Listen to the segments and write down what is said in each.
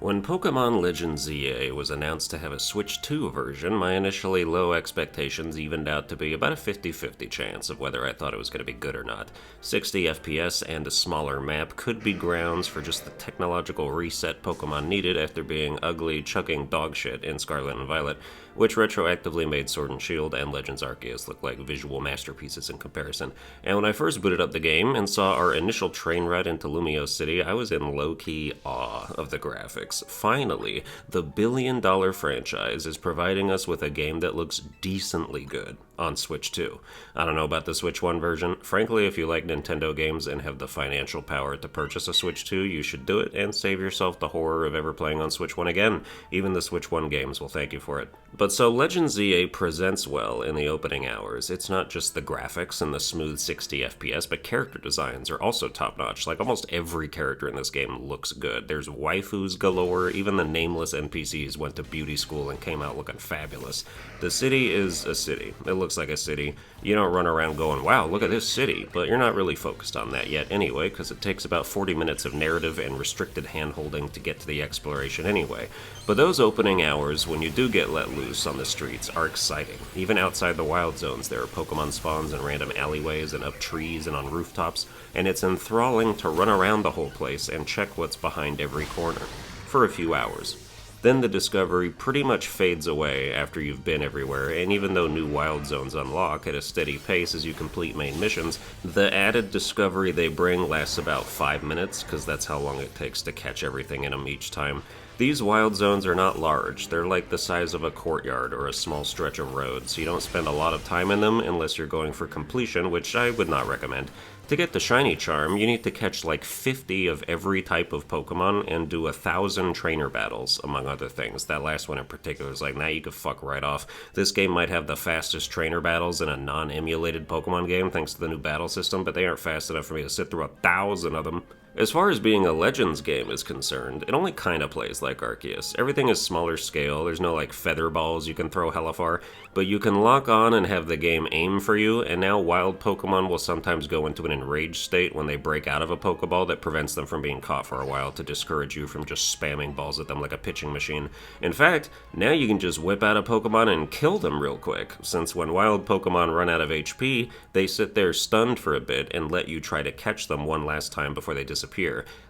When Pokemon Legends ZA was announced to have a Switch 2 version, my initially low expectations evened out to be about a 50-50 chance of whether I thought it was going to be good or not. 60 FPS and a smaller map could be grounds for just the technological reset Pokemon needed after being ugly, chugging dogshit in Scarlet and Violet, which retroactively made Sword and Shield and Legends Arceus look like visual masterpieces in comparison. And when I first booted up the game and saw our initial train ride into Lumio City, I was in low-key awe of the graphics. Finally, the billion-dollar franchise is providing us with a game that looks decently good on Switch 2. I don't know about the Switch 1 version. Frankly, if you like Nintendo games and have the financial power to purchase a Switch 2, you should do it and save yourself the horror of ever playing on Switch 1 again. Even the Switch 1 games will thank you for it. But so Legends ZA presents well in the opening hours. It's not just the graphics and the smooth 60 FPS, but character designs are also top-notch. Like, almost every character in this game looks good. There's waifus galore. Even the nameless NPCs went to beauty school and came out looking fabulous. The city is a city. It looks like a city. You don't run around going, wow, look at this city, but you're not really focused on that yet anyway, because it takes about 40 minutes of narrative and restricted hand-holding to get to the exploration anyway. But those opening hours, when you do get let loose on the streets, are exciting. Even outside the wild zones, there are Pokemon spawns in random alleyways and up trees and on rooftops, and it's enthralling to run around the whole place and check what's behind every corner. For a few hours. Then the discovery pretty much fades away after you've been everywhere, and even though new wild zones unlock at a steady pace as you complete main missions, the added discovery they bring lasts about 5 minutes, because that's how long it takes to catch everything in them each time. These wild zones are not large. They're like the size of a courtyard or a small stretch of road, so you don't spend a lot of time in them unless you're going for completion, which I would not recommend. To get the Shiny Charm, you need to catch like 50 of every type of Pokemon and do 1,000 trainer battles, among other things. That last one in particular is like, nah, you could fuck right off. This game might have the fastest trainer battles in a non-emulated Pokemon game thanks to the new battle system, but they aren't fast enough for me to sit through 1,000 of them. As far as being a Legends game is concerned, it only kinda plays like Arceus. Everything is smaller scale, there's no like feather balls you can throw hella far, but you can lock on and have the game aim for you, and now wild Pokemon will sometimes go into an enraged state when they break out of a Pokeball that prevents them from being caught for a while to discourage you from just spamming balls at them like a pitching machine. In fact, now you can just whip out a Pokemon and kill them real quick, since when wild Pokemon run out of HP, they sit there stunned for a bit and let you try to catch them one last time before they disappear.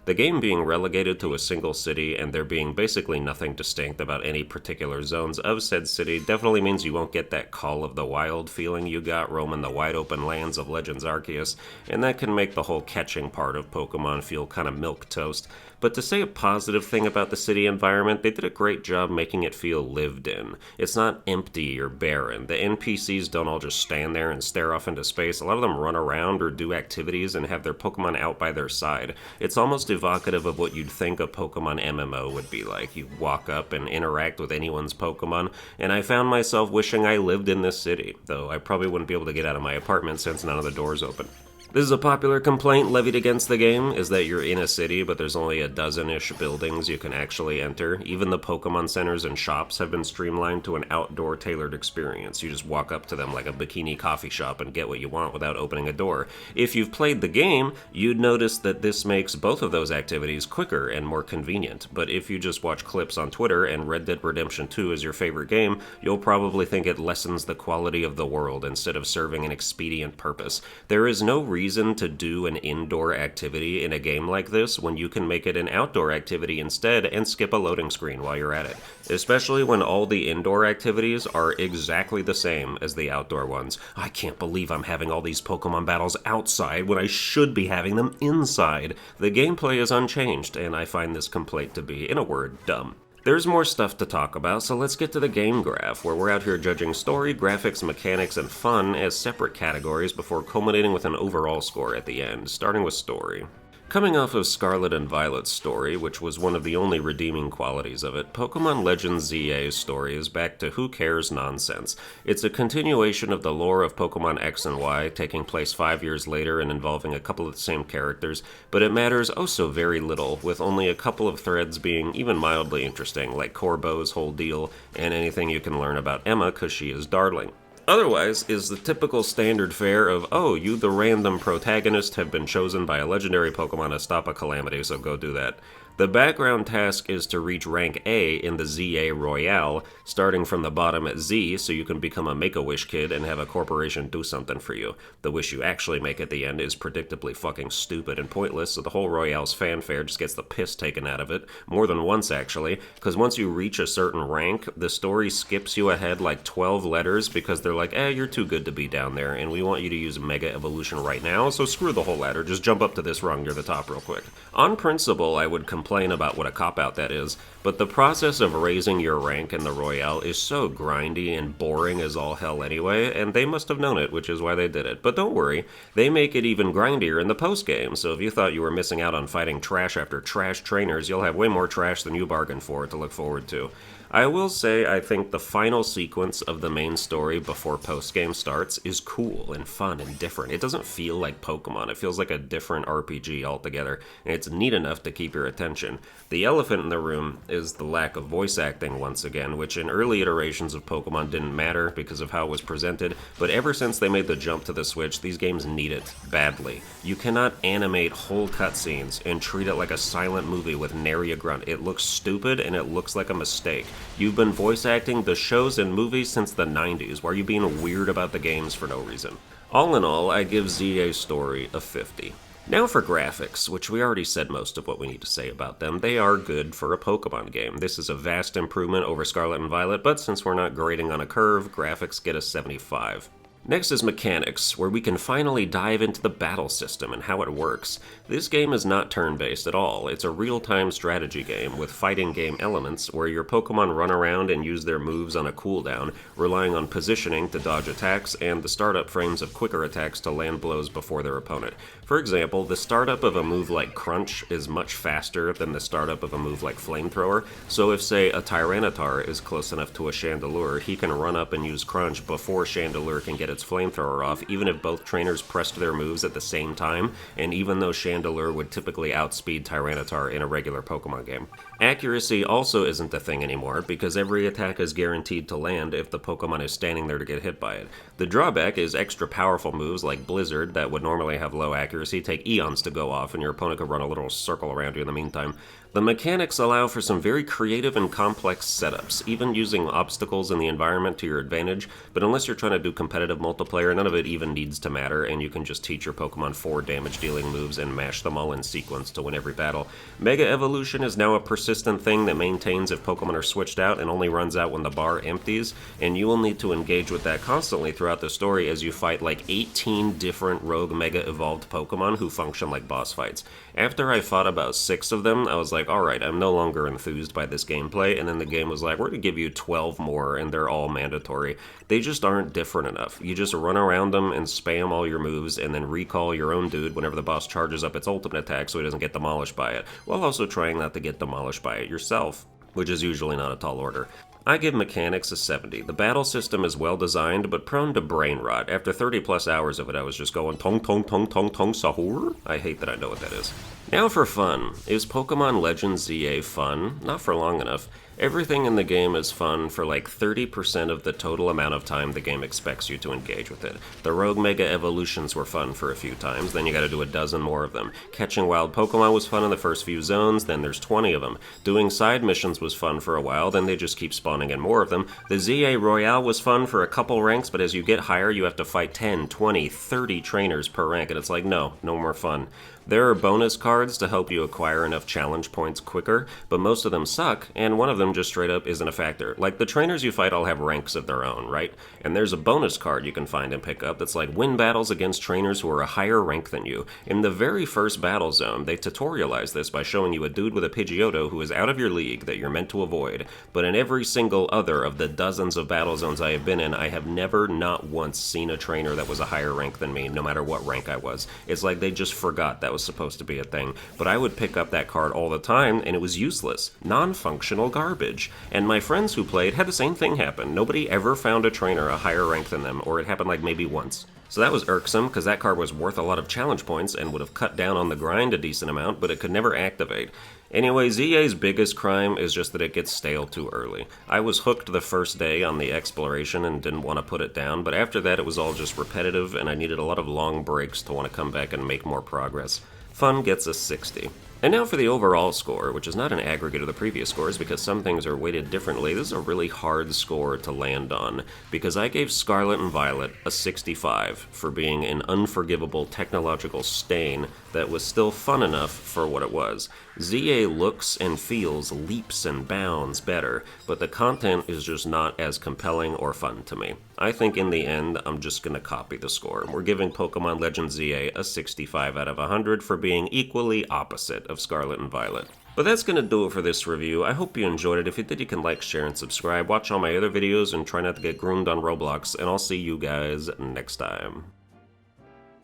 The game being relegated to a single city and there being basically nothing distinct about any particular zones of said city definitely means you won't get that Call of the Wild feeling you got roaming the wide open lands of Legends Arceus, and that can make the whole catching part of Pokemon feel kinda milquetoast. But to say a positive thing about the city environment, they did a great job making it feel lived in. It's not empty or barren. The NPCs don't all just stand there and stare off into space. A lot of them run around or do activities and have their Pokemon out by their side. It's almost evocative of what you'd think a Pokemon MMO would be like. You walk up and interact with anyone's Pokemon, and I found myself wishing I lived in this city, though I probably wouldn't be able to get out of my apartment since none of the doors open. This is a popular complaint levied against the game, is that you're in a city, but there's only a dozen-ish buildings you can actually enter. Even the Pokemon centers and shops have been streamlined to an outdoor tailored experience. You just walk up to them like a bikini coffee shop and get what you want without opening a door. If you've played the game, you'd notice that this makes both of those activities quicker and more convenient. But if you just watch clips on Twitter and Red Dead Redemption 2 is your favorite game, you'll probably think it lessens the quality of the world instead of serving an expedient purpose. There is no reason to do an indoor activity in a game like this when you can make it an outdoor activity instead and skip a loading screen while you're at it. Especially when all the indoor activities are exactly the same as the outdoor ones. I can't believe I'm having all these Pokemon battles outside when I should be having them inside. The gameplay is unchanged, and I find this complaint to be, in a word, dumb. There's more stuff to talk about, so let's get to the game graph, where we're out here judging story, graphics, mechanics, and fun as separate categories before culminating with an overall score at the end, starting with story. Coming off of Scarlet and Violet's story, which was one of the only redeeming qualities of it, Pokemon Legends ZA's story is back to who cares nonsense. It's a continuation of the lore of Pokemon X and Y, taking place 5 years later and involving a couple of the same characters, but it matters oh so very little, with only a couple of threads being even mildly interesting, like Corbo's whole deal, and anything you can learn about Emma cause she is darling. Otherwise is the typical standard fare of, oh, you the random protagonist have been chosen by a legendary Pokemon to stop a calamity, so go do that. The background task is to reach rank A in the ZA Royale, starting from the bottom at Z so you can become a Make-A-Wish kid and have a corporation do something for you. The wish you actually make at the end is predictably fucking stupid and pointless, so the whole Royale's fanfare just gets the piss taken out of it, more than once actually, because once you reach a certain rank, the story skips you ahead like 12 letters because they're like, you're too good to be down there, and we want you to use Mega Evolution right now, so screw the whole ladder, just jump up to this rung near the top real quick. On principle, I would complain about what a cop-out that is, but the process of raising your rank in the Royale is so grindy and boring as all hell anyway, and they must have known it, which is why they did it. But don't worry, they make it even grindier in the post-game, so if you thought you were missing out on fighting trash after trash trainers, you'll have way more trash than you bargained for to look forward to. I will say I think the final sequence of the main story before post-game starts is cool and fun and different. It doesn't feel like Pokemon, it feels like a different RPG altogether, and it's neat enough to keep your attention. The elephant in the room is the lack of voice acting once again, which in early iterations of Pokemon didn't matter because of how it was presented, but ever since they made the jump to the Switch, these games need it badly. You cannot animate whole cutscenes and treat it like a silent movie with nary a grunt. It looks stupid and it looks like a mistake. You've been voice acting the shows and movies since the 90s. Why are you being weird about the games for no reason? All in all, I give ZA's story a 50. Now for graphics, which we already said most of what we need to say about them. They are good for a Pokemon game. This is a vast improvement over Scarlet and Violet, but since we're not grading on a curve, graphics get a 75. Next is mechanics, where we can finally dive into the battle system and how it works. This game is not turn-based at all. It's a real-time strategy game with fighting game elements where your Pokemon run around and use their moves on a cooldown, relying on positioning to dodge attacks and the startup frames of quicker attacks to land blows before their opponent. For example, the startup of a move like Crunch is much faster than the startup of a move like Flamethrower, so if, say, a Tyranitar is close enough to a Chandelure, he can run up and use Crunch before Chandelure can get its Flamethrower off, even if both trainers pressed their moves at the same time, and even though Chandelure would typically outspeed Tyranitar in a regular Pokemon game. Accuracy also isn't a thing anymore, because every attack is guaranteed to land if the Pokemon is standing there to get hit by it. The drawback is extra powerful moves like Blizzard that would normally have low accuracy take eons to go off, and your opponent could run a little circle around you in the meantime. The mechanics allow for some very creative and complex setups, even using obstacles in the environment to your advantage, but unless you're trying to do competitive multiplayer, none of it even needs to matter, and you can just teach your Pokemon 4 damage-dealing moves and mash them all in sequence to win every battle. Mega Evolution is now a persistent thing that maintains if Pokemon are switched out and only runs out when the bar empties, and you will need to engage with that constantly throughout the story as you fight like 18 different rogue Mega Evolved Pokemon who function like boss fights. After I fought about 6 of them, I was like, alright, I'm no longer enthused by this gameplay, and then the game was like, we're going to give you 12 more, and they're all mandatory. They just aren't different enough. You just run around them and spam all your moves, and then recall your own dude whenever the boss charges up its ultimate attack so he doesn't get demolished by it, while also trying not to get demolished by it yourself, which is usually not a tall order. I give mechanics a 70. The battle system is well designed, but prone to brain rot. After 30 plus hours of it, I was just going tong tong tong tong tong sahur? I hate that I know what that is. Now for fun. Is Pokemon Legends ZA fun? Not for long enough. Everything in the game is fun for like 30% of the total amount of time the game expects you to engage with it. The Rogue Mega Evolutions were fun for a few times, then you gotta do a dozen more of them. Catching wild Pokemon was fun in the first few zones, then there's 20 of them. Doing side missions was fun for a while, then they just keep spawning in more of them. The ZA Royale was fun for a couple ranks, but as you get higher you have to fight 10, 20, 30 trainers per rank, and it's like, no more fun. There are bonus cards to help you acquire enough challenge points quicker, but most of them suck, and one of them just straight up isn't a factor. Like, the trainers you fight all have ranks of their own, right? And there's a bonus card you can find and pick up that's like, win battles against trainers who are a higher rank than you. In the very first battle zone, they tutorialize this by showing you a dude with a Pidgeotto who is out of your league that you're meant to avoid, but in every single other of the dozens of battle zones I have been in, I have never, not once, seen a trainer that was a higher rank than me, no matter what rank I was. It's like they just forgot that was supposed to be a thing, but I would pick up that card all the time, and it was useless. Non-functional garbage. And my friends who played had the same thing happen. Nobody ever found a trainer a higher rank than them, or it happened like maybe once. So that was irksome, because that card was worth a lot of challenge points and would have cut down on the grind a decent amount, but it could never activate. Anyway, ZA's biggest crime is just that it gets stale too early. I was hooked the first day on the exploration and didn't want to put it down, but after that it was all just repetitive, and I needed a lot of long breaks to want to come back and make more progress. Fun gets a 60. And now for the overall score, which is not an aggregate of the previous scores because some things are weighted differently. This is a really hard score to land on because I gave Scarlet and Violet a 65 for being an unforgivable technological stain that was still fun enough for what it was. ZA looks and feels leaps and bounds better, but the content is just not as compelling or fun to me. I think in the end, I'm just going to copy the score. We're giving Pokemon Legends ZA a 65 out of 100 for being equally opposite of Scarlet and Violet. But that's going to do it for this review. I hope you enjoyed it. If you did, you can like, share, and subscribe. Watch all my other videos and try not to get groomed on Roblox, and I'll see you guys next time.